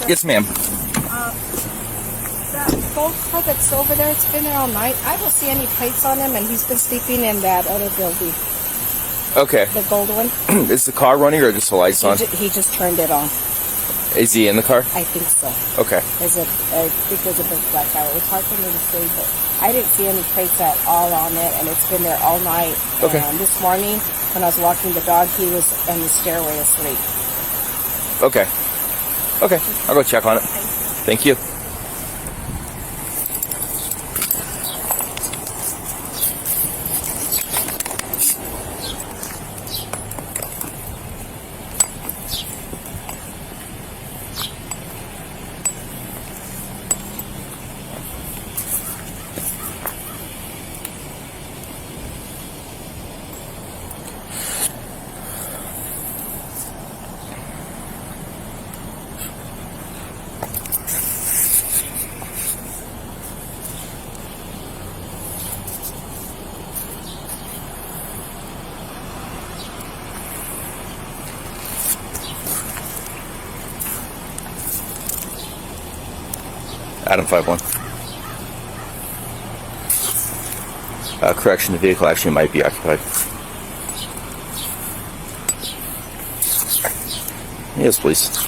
Yes, ma'am. That gold car that's over there, it's been there all night. I don't see any plates on him, and he's been sleeping in that other building. Okay. The gold one. Is the car running or just the lights on? He just turned it on. Is he in the car? I think so. Okay. I think there's a big black guy. It was hard for me to see, but I didn't see any plates at all on it, and it's been there all night. Okay. And this morning, when I was walking the dog, he was in the stairway asleep. Okay. Okay. I'll go check on it. Thank you. Adam 5-1. Correction, the vehicle actually might be occupied. Yes, please.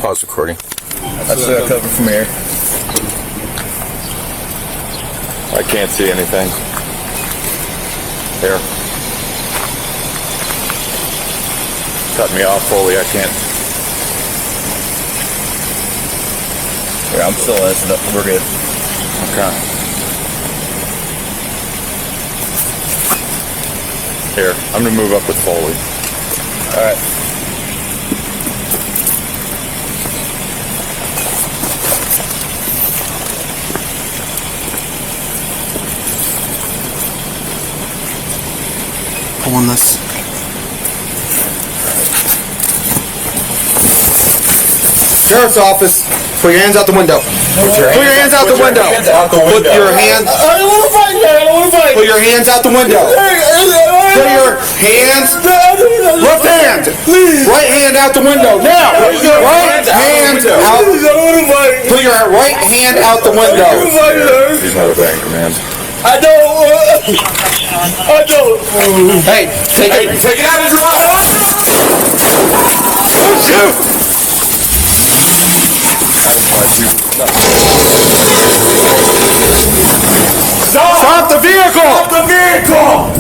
Pause recording. That's the cover from here. I can't see anything. Here. Cut me off, Foley. I can't. Here, I'm still listening. We're good. Okay. Here, I'm gonna move up with Foley. All right. On this. Sheriff's office, put your hands out the window. Put your hands out the window. Put your hands. I don't want to fight, man. I don't want to fight. Put your hands out the window. Put your hands. Left hand. Right hand out the window. Now. Right hand out. Put your right hand out the window. He's not a banker, man. I don't. Hey, take it out of his mouth. Shoot. Stop the vehicle! Stop the vehicle!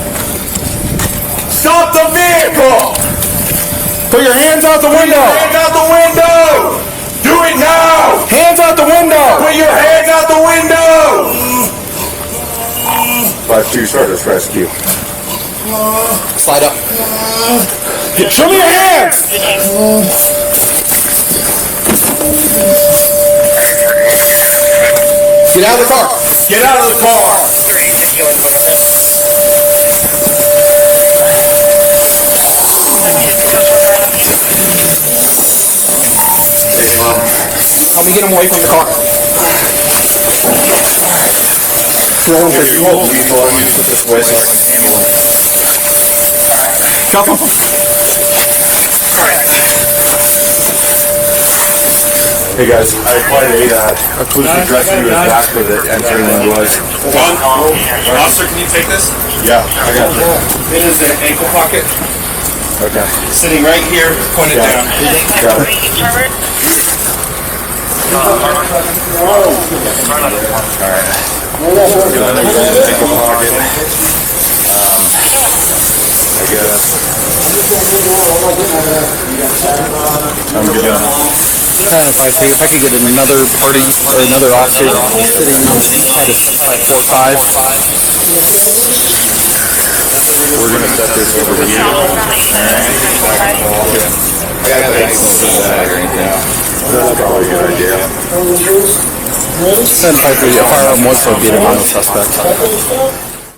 Stop the vehicle! Put your hands out the window! Hands out the window! Do it now! Hands out the window! Put your hands out the window! 5-2 Stardust Rescue. Slide up. Show me your hands! Get out of the car! Get out of the car! Help me get him away from the car. Roll him for you. This way so I can handle it. Cuff him. Hey guys, I applied a police addressing you as back with it entering the was. Officer, can you take this? Yeah, I got it. It is an ankle pocket. Okay. Sitting right here, pointed down. Got it. Ankle pocket. I guess. I'm gonna. If I could get another party or another officer sitting kind of 545. We're gonna set this over to you. I got the bag or anything. That's probably a good idea. 1053, a firearm was located on the suspect.